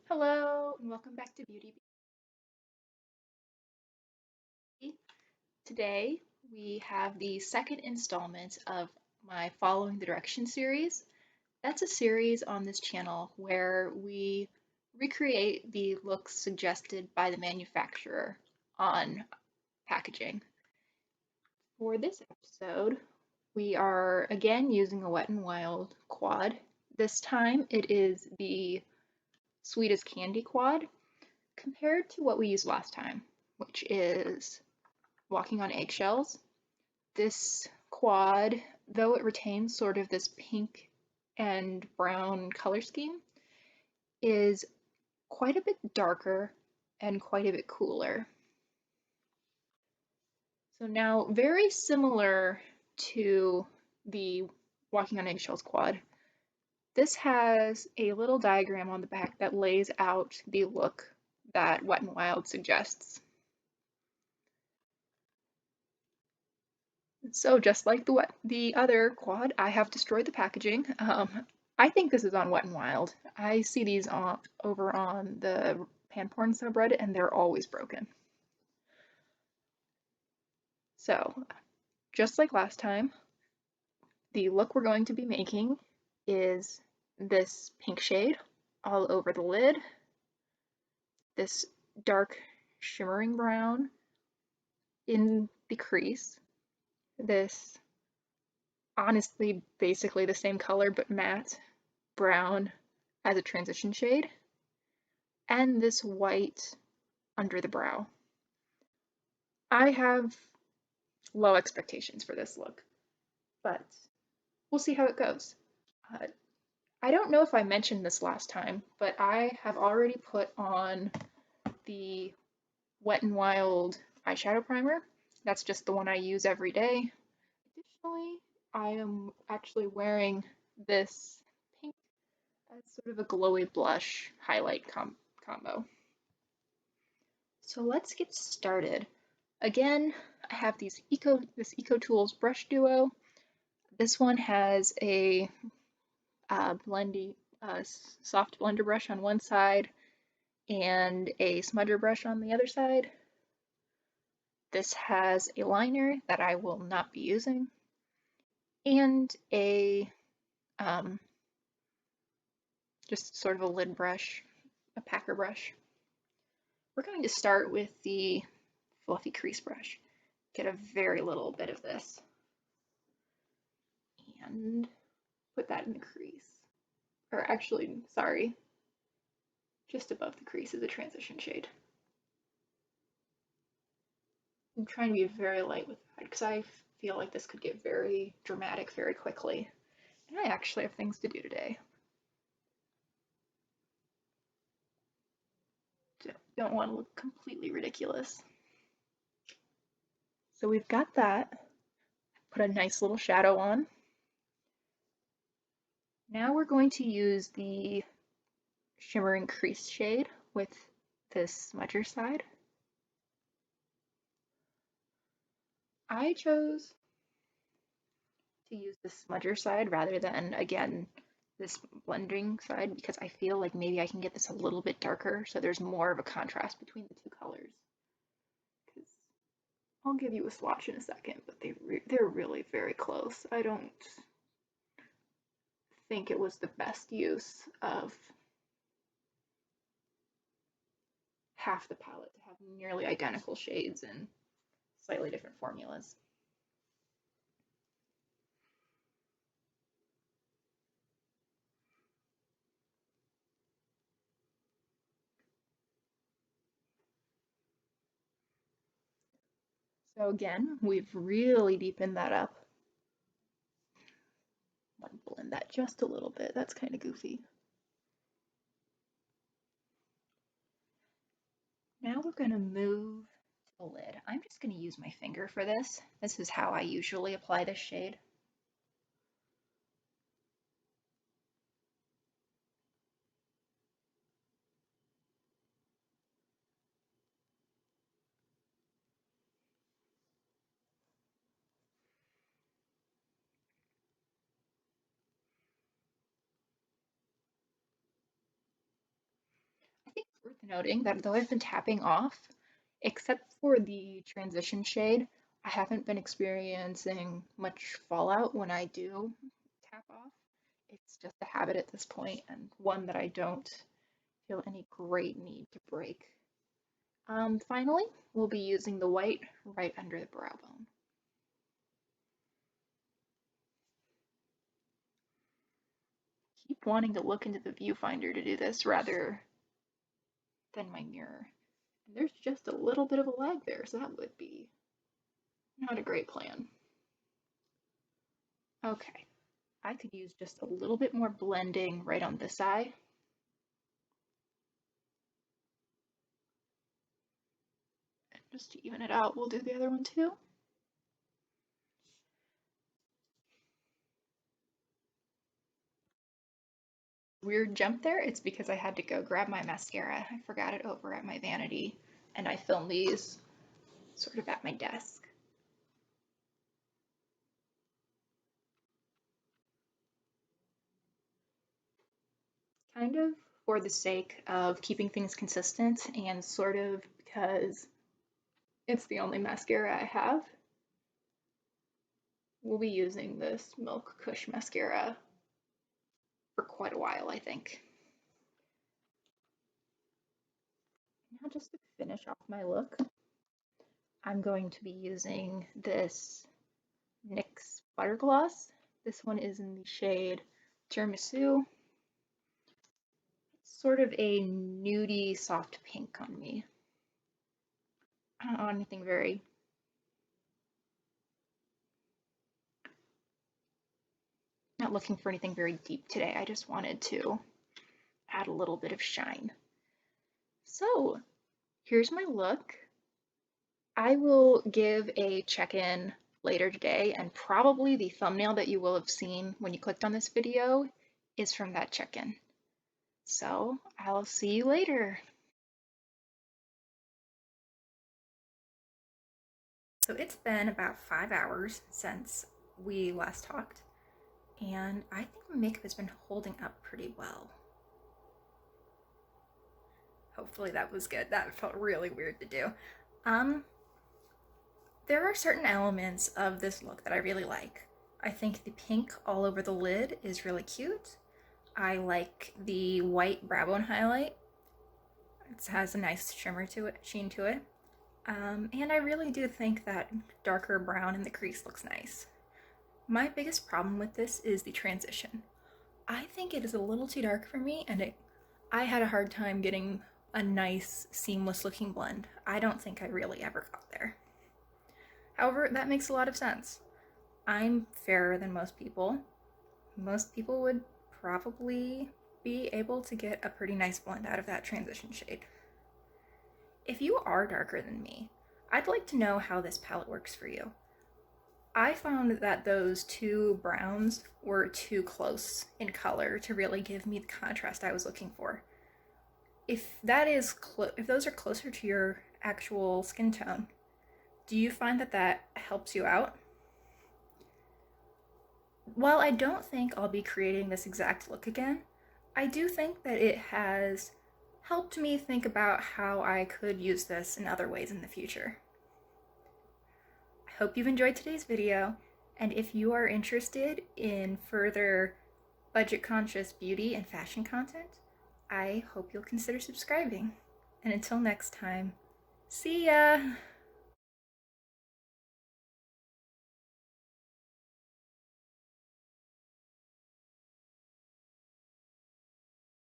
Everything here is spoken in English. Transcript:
Hello and welcome back to Beauty Bee. Today we have the second installment of my Following the Directions series. That's a series on this channel where we recreate the looks suggested by the manufacturer on packaging. For this episode, we are again using a Wet n Wild quad. This time it is the Sweet as Candy quad compared to what we used last time, which is Walking on Eggshells. This quad, though it retains sort of this pink and brown color scheme, is quite a bit darker and quite a bit cooler. So now, very similar to the Walking on Eggshells quad, this has a little diagram on the back that lays out the look that Wet n Wild suggests. So just like the other quad, I have destroyed the packaging. I think this is on Wet n Wild. I see these over on the pan porn subreddit, and they're always broken. So just like last time, the look we're going to be making is this pink shade all over the lid, this dark shimmering brown in the crease, this honestly basically the same color but matte brown as a transition shade, and this white under the brow. I have low expectations for this look, but we'll see how it goes. Uh, I don't know if I mentioned this last time, but I have already put on the Wet n Wild eyeshadow primer. That's just the one I use every day. Additionally, I am actually wearing this pink as sort of a glowy blush highlight combo. So let's get started. Again, I have this EcoTools brush duo. This one has a soft blender brush on one side and a smudger brush on the other side. This has a liner that I will not be using and a just sort of a lid brush, a packer brush. We're going to start with the fluffy crease brush. Get a very little bit of this and put that in the crease. Or actually, sorry, just above the crease is a transition shade. I'm trying to be very light with that because I feel like this could get very dramatic very quickly. And I actually have things to do today. Don't want to look completely ridiculous. So we've got that. Put a nice little shadow on. Now we're going to use the shimmering crease shade with this smudger side. I chose to use the smudger side rather than, again, this blending side because I feel like maybe I can get this a little bit darker so there's more of a contrast between the two colors. Because I'll give you a swatch in a second, but they're really very close. I don't think it was the best use of half the palette to have nearly identical shades and slightly different formulas. So again, we've really deepened that up. Let me blend that just a little bit. That's kind of goofy. Now we're going to move to the lid. I'm just going to use my finger for this. This is how I usually apply this shade. noting that though I've been tapping off, except for the transition shade, I haven't been experiencing much fallout when I do tap off. It's just a habit at this point, and one that I don't feel any great need to break. Finally, we'll be using the white right under the brow bone. Keep wanting to look into the viewfinder to do this rather than my mirror. And there's just a little bit of a lag there, so that would be not a great plan. Okay, I could use just a little bit more blending right on this eye. And just to even it out, we'll do the other one too. Weird jump there, it's because I had to go grab my mascara. I forgot it over at my vanity, and I film these sort of at my desk. Kind of for the sake of keeping things consistent and sort of because it's the only mascara I have, we'll be using this Milk Kush mascara for quite a while, I think. Now just to finish off my look, I'm going to be using this NYX Butter Gloss. This one is in the shade Tiramisu. It's sort of a nudie soft pink on me. I don't know anything very not looking for anything very deep today. I just wanted to add a little bit of shine. So here's my look. I will give a check-in later today, and probably the thumbnail that you will have seen when you clicked on this video is from that check-in. So I'll see you later. So it's been about 5 hours since we last talked, and I think my makeup has been holding up pretty well. Hopefully that was good. That felt really weird to do. There are certain elements of this look that I really like. I think the pink all over the lid is really cute. I like the white brow bone highlight. It has a nice shimmer to it, sheen to it. And I really do think that darker brown in the crease looks nice. My biggest problem with this is the transition. I think it is a little too dark for me, and I had a hard time getting a nice, seamless looking blend. I don't think I really ever got there. However, that makes a lot of sense. I'm fairer than most people. Most people would probably be able to get a pretty nice blend out of that transition shade. If you are darker than me, I'd like to know how this palette works for you. I found that those two browns were too close in color to really give me the contrast I was looking for. If those are closer to your actual skin tone, do you find that that helps you out? While I don't think I'll be creating this exact look again, I do think that it has helped me think about how I could use this in other ways in the future. I hope you've enjoyed today's video, and if you are interested in further budget-conscious beauty and fashion content, I hope you'll consider subscribing. And until next time, see ya!